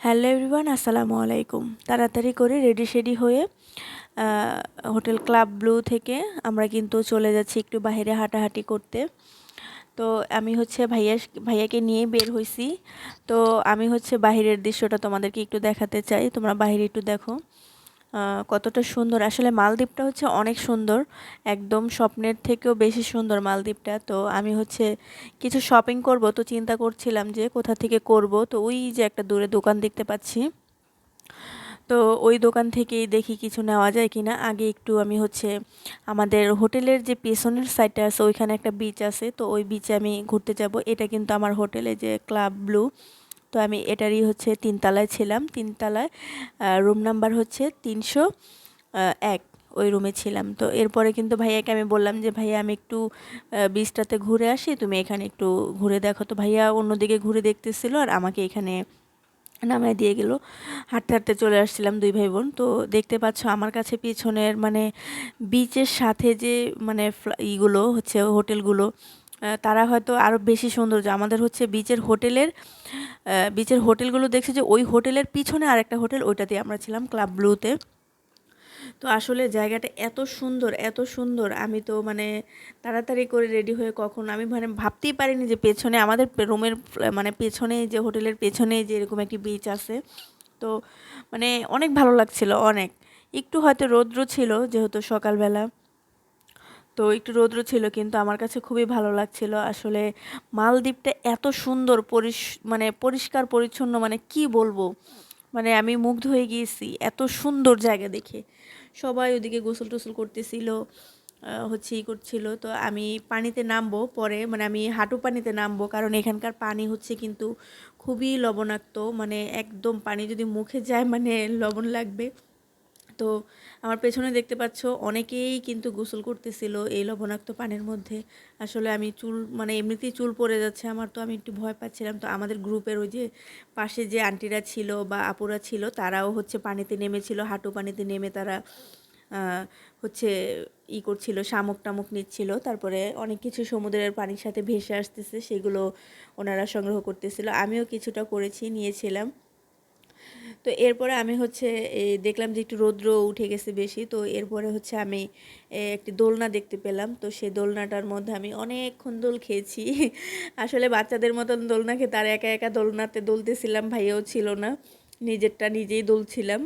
Hello everyone, আসসালামু আলাইকুম। তাড়াতাড়ি করে রেডি সেডি হয়ে হোটেল ক্লাব ব্লু থেকে আমরা কিন্তু চলে যাচ্ছি একটু বাইরে হাঁটাহাঁটি করতে। তো আমি হচ্ছে ভাইয়াকে নিয়ে বের হইছি। তো আমি হচ্ছে বাহিরের দৃশ্যটা তোমাদেরকে একটু দেখাতে চাই, তোমরা বাহিরে একটু দেখো কতটা সুন্দর। আসলে মালদ্বীপটা হচ্ছে অনেক সুন্দর, একদম স্বপ্নের থেকেও বেশি সুন্দর মালদ্বীপটা। তো আমি হচ্ছে কিছু শপিং করব, তো চিন্তা করছিলাম যে কোথা থেকে করব। তো ওই যে একটা দূরে দোকান দেখতে পাচ্ছি, তো ওই দোকান থেকেই দেখি কিছু নেওয়া যায় কিনা। আগে একটু আমি হচ্ছে আমাদের হোটেলের যে পেছনের সাইডটা আছে ওইখানে একটা বিচ আছে, তো ওই বিচে আমি ঘুরতে যাব। এটা কিন্তু আমার হোটেলে যে ক্লাব ব্লু, তো আমি এটারই হচ্ছে 3 তলায় ছিলাম। 3 তলায় রুম নাম্বার হচ্ছে 301, ওই রুমে ছিলাম। তো এরপরে কিন্তু ভাইয়াকে আমি বললাম যে ভাইয়া আমি একটু বিচটাতে ঘুরে আসি, তুমি এখানে একটু ঘুরে দেখো। তো ভাইয়া অন্যদিকে ঘুরে দেখতেছিল আর আমাকে এখানে নামায় দিয়ে গেল। হাঁটতে হাঁটতে চলে আসছিলাম দুই ভাই বোন। তো দেখতে পাচ্ছ আমার কাছে পিছনের মানে বিচের সাথে যে মানে ইগুলো হচ্ছে হোটেলগুলো, তারা হয়তো আরও বেশি সৌন্দর্য। আমাদের হচ্ছে বিচের হোটেলগুলো দেখছি যে ওই হোটেলের পিছনে আরেকটা হোটেল, ওইটাতে আমরা ছিলাম ক্লাব ব্লুতে। তো আসলে জায়গাটা এত সুন্দর, এত সুন্দর, আমি তো মানে তাড়াতাড়ি করে রেডি হয়ে কখন আমি মানে ভাবতেই পারিনি যে পেছনে আমাদের রুমের মানে পেছনে যে হোটেলের পেছনে যে এরকম একটি বিচ আছে। তো মানে অনেক ভালো লাগছিল, অনেক। একটু হয়তো রৌদ্র ছিল যেহেতু সকালবেলা, তো একটু রৌদ্র ছিল, কিন্তু আমার কাছে খুবই ভালো লাগছিল। আসলে মালদ্বীপটা এত সুন্দর, মানে পরিষ্কার পরিচ্ছন্ন, মানে কি বলবো, মানে আমি মুগ্ধ হয়ে গিয়েছি এত সুন্দর জায়গা দেখে। সবাই ওদিকে গোসল টোসল করতেছিল, হচ্ছে করছিল। তো আমি পানিতে নামবো পরে, মানে আমি হাঁটু পানিতে নামবো, কারণ এখানকার পানি হচ্ছে কিন্তু খুবই লবণাক্ত, মানে একদম পানি যদি মুখে যায় মানে লবণ লাগবে। তো আমার পেছনে দেখতে পাচ্ছ অনেকেই কিন্তু গোসল করতেছিল এই লবণাক্ত পানির মধ্যে। আসলে আমি চুল মানে এমনিতেই চুল পড়ে যাচ্ছে আমার, তো আমি একটু ভয় পাচ্ছিলাম। তো আমাদের গ্রুপের ওই যে পাশে যে আন্টিরা ছিল বা আপুরা ছিল, তারাও হচ্ছে পানিতে নেমেছিল, হাঁটু পানিতে নেমে তারা হচ্ছে করছিল, শামুক টামুক নিচ্ছিল। তারপরে অনেক কিছু সমুদ্রের পানির সাথে ভেসে আসতেছে, সেগুলো ওনারা সংগ্রহ করতেছিল। আমিও কিছুটা করেছি, নিয়েছিলাম। তো এরপরে আমি হচ্ছে দেখলাম যে একটু রৌদ্র উঠে গেছে বেশি, তো এরপরে হচ্ছে আমি একটি দোলনা দেখতে পেলাম। তো সেই দোলনাটার মধ্যে আমি অনেকক্ষণ দোল খেয়েছি। আসলে বাচ্চাদের মতন দোলনা খেতে আর একা একা দোলনাতে দুলতেছিলাম, ভাইয়াও ছিল না, নিজেরটা নিজেই দুলছিলাম।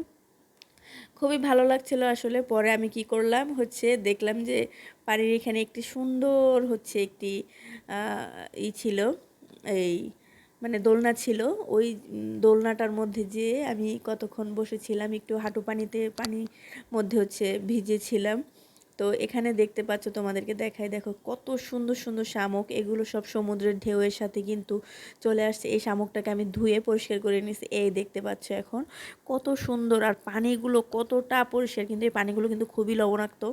খুবই ভালো লাগছিল আসলে। পরে আমি কি করলাম হচ্ছে দেখলাম যে পানির এখানে একটি সুন্দর হচ্ছে একটি ছিল, এই মানে দোলনা ছিল। ওই দোলনাটার মধ্যে যেয়ে আমি কতক্ষণ বসেছিলাম, একটু হাঁটু পানির মধ্যে হচ্ছে ভিজেছিলাম। তো এখানে দেখতে পাচ্ছ, তোমাদেরকে দেখাই, দেখো কত সুন্দর সুন্দর শামুক। এগুলো সব সমুদ্রের ঢেউয়ের সাথে কিন্তু চলে আসছে। এই শামুকটাকে আমি ধুয়ে পরিষ্কার করে নিয়েছি, এই দেখতে পাচ্ছ এখন কত সুন্দর। আর পানিগুলো কতটা পরিষ্কার, কিন্তু এই পানিগুলো কিন্তু খুবই লবণাক্ত।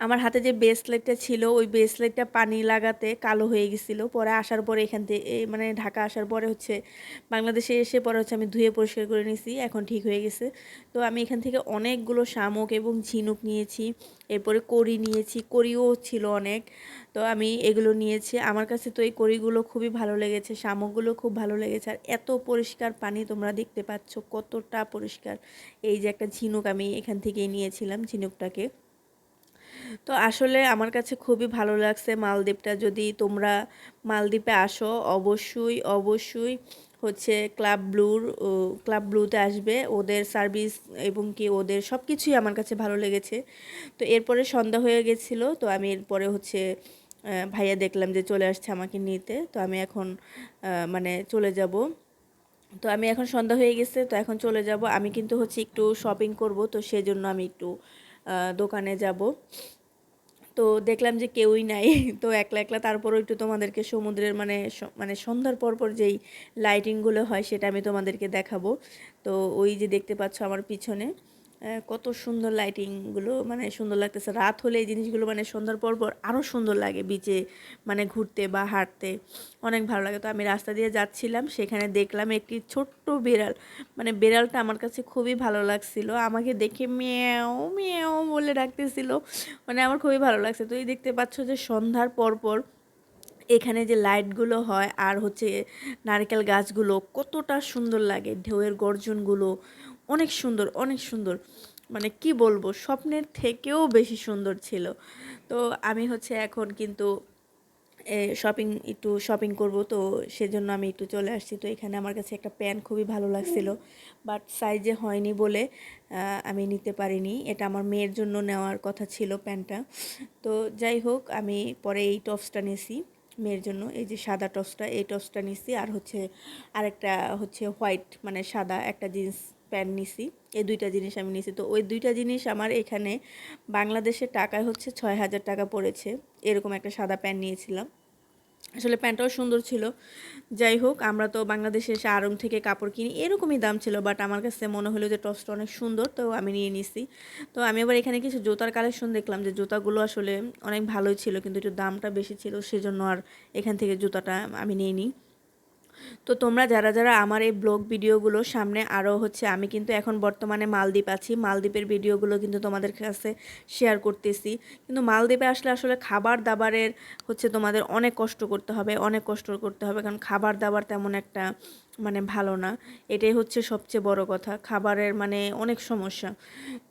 আমার হাতে যে ব্রেসলেটটা ছিল, ওই ব্রেসলেটটা পানি লাগাতে কালো হয়ে গেছিলো। পরে আসার পরে এখান থেকে মানে ঢাকা আসার পরে হচ্ছে বাংলাদেশে এসে পরে হচ্ছে আমি ধুয়ে পরিষ্কার করে নিয়েছি, এখন ঠিক হয়ে গেছে। তো আমি এখান থেকে অনেকগুলো শামুক এবং ঝিনুক নিয়েছি, এরপরে কড়ি নিয়েছি, কড়িও ছিল অনেক। তো আমি এগুলো নিয়েছি। আমার কাছে তো এই কড়িগুলো খুবই ভালো লেগেছে, শামুকগুলো খুব ভালো লেগেছে। আর এত পরিষ্কার পানি, তোমরা দেখতে পাচ্ছ কতটা পরিষ্কার। এই যে একটা ঝিনুক আমি এখান থেকেই নিয়েছিলাম, ঝিনুকটাকে। তো আসলে আমার কাছে খুবই ভালো লাগছে মালদ্বীপটা। যদি তোমরা মালদ্বীপে আসো, অবশ্যই অবশ্যই হচ্ছে ক্লাব ব্লুতে আসবে। ওদের সার্ভিস এবং কি ওদের সব কিছুই আমার কাছে ভালো লেগেছে। তো এরপরে সন্ধ্যা হয়ে গেছিলো, তো আমি এরপরে হচ্ছে ভাইয়া দেখলাম যে চলে আসছে আমাকে নিতে। তো আমি এখন মানে চলে যাব। তো আমি এখন সন্ধ্যা হয়ে গেছে, তো এখন চলে যাব। আমি কিন্তু হচ্ছে একটু শপিং করব, তো সেজন্য আমি একটু দোকানে যাব। তো দেখলাম যে কেউই নাই। তো একলা একলা, তারপরও একটু তোমাদেরকে সমুদ্রের মানে সন্ধ্যার পর যেই লাইটিংগুলো হয় সেটা আমি তোমাদেরকে দেখাবো। তো ওই যে দেখতে পাচ্ছ আমার পিছনে কত সুন্দর লাইটিংগুলো, মানে সুন্দর লাগতেছে। রাত হলে এই জিনিসগুলো মানে সন্ধ্যার পর আরও সুন্দর লাগে বিচে মানে ঘুরতে বা হাঁটতে, অনেক ভালো লাগে। তো আমি রাস্তা দিয়ে যাচ্ছিলাম, সেখানে দেখলাম একটি ছোট্ট বিড়াল। মানে বিড়ালটা আমার কাছে খুবই ভালো লাগছিল, আমাকে দেখে মিয়াও মিয়াও বলে ডাকতেছিল, মানে আমার খুবই ভালো লাগছে। তো এই দেখতে পাচ্ছ যে সন্ধ্যার পর এখানে যে লাইটগুলো হয় আর হচ্ছে নারকেল গাছগুলো কতটা সুন্দর লাগে, ঢেউয়ের গর্জনগুলো অনেক সুন্দর, অনেক সুন্দর, মানে কি বলবো, স্বপ্নের থেকেও বেশি সুন্দর ছিল। তো আমি হচ্ছে এখন কিন্তু একটু শপিং করব, তো সেজন্য আমি একটু চলে আসছি। তো এখানে আমার কাছে একটা প্যান্ট খুবই ভালো লাগছিল, বাট সাইজে হয়নি বলে আমি নিতে পারিনি। এটা আমার মেয়ের জন্য নেওয়ার কথা ছিল প্যান্টটা। তো যাই হোক, আমি পরে এই টপসটা নিয়েছি মেয়ের জন্য, এই যে সাদা টপসটা, এই টপসটা নিছি, আর হচ্ছে আরেকটা হচ্ছে হোয়াইট মানে সাদা একটা জিন্স প্যান্ট নিছি। এই দুইটা জিনিস আমি নিছি। তো ওই দুইটা জিনিস আমার এখানে বাংলাদেশের টাকায় হচ্ছে 6,000 টাকা পড়েছে। এরকম একটা সাদা প্যান্ট নিয়েছিলাম, আসলে প্যান্টটাও সুন্দর ছিল। যাই হোক, আমরা তো বাংলাদেশে এসে আড়ং থেকে কাপড় কিনি, এরকমই দাম ছিল, বাট আমার কাছে মনে হলো যে টপসটা অনেক সুন্দর, তো আমি নিয়ে নিছি। তো আমি আবার এখানে কিছু জুতার কালেকশন দেখলাম, যে জুতাগুলো আসলে অনেক ভালোই ছিল, কিন্তু একটু দামটা বেশি ছিল, সেজন্য আর এখান থেকে জুতাটা আমি নিয়ে নিই। তো তোমরা যারা যারা আমার এই ব্লগ ভিডিওগুলো সামনে আরও হচ্ছে, আমি কিন্তু এখন বর্তমানে মালদ্বীপ আছি, মালদ্বীপের ভিডিওগুলো কিন্তু তোমাদের কাছে শেয়ার করতেছি। কিন্তু মালদ্বীপে আসলে আসলে খাবার দাবারের হচ্ছে তোমাদের অনেক কষ্ট করতে হবে, অনেক কষ্ট করতে হবে, কারণ খাবার দাবার তেমন একটা মানে ভালো না। এটাই হচ্ছে সবচেয়ে বড় কথা, খাবারের মানে অনেক সমস্যা।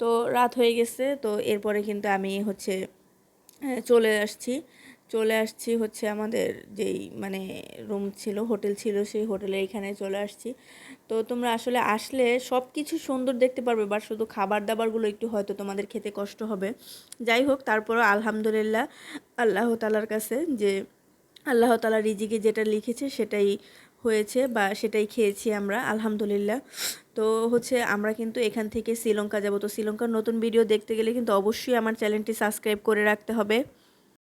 তো রাত হয়ে গেছে, তো এরপরে কিন্তু আমি হচ্ছে চলে আসছি হচ্ছে আমাদের যেই মানে রুম ছিল, হোটেল ছিল, সেই হোটেলে এখানে চলে আসছি। তো তোমরা আসলে আসলে সব কিছু সুন্দর দেখতে পারবে, বাট শুধু খাবার দাবারগুলো একটু হয়তো তোমাদের খেতে কষ্ট হবে। যাই হোক, তারপরও আলহামদুলিল্লাহ আল্লাহ তাআলার কাছে, যে আল্লাহ তাআলা রিজিকে যেটা লিখেছে সেটাই হয়েছে, বা সেটাই খেয়েছি আমরা আলহামদুলিল্লাহ। তো হচ্ছে আমরা কিন্তু এখান থেকে শ্রীলঙ্কা যাব। তো শ্রীলঙ্কার নতুন ভিডিও দেখতে গেলে কিন্তু অবশ্যই আমার চ্যানেলটি সাবস্ক্রাইব করে রাখতে হবে।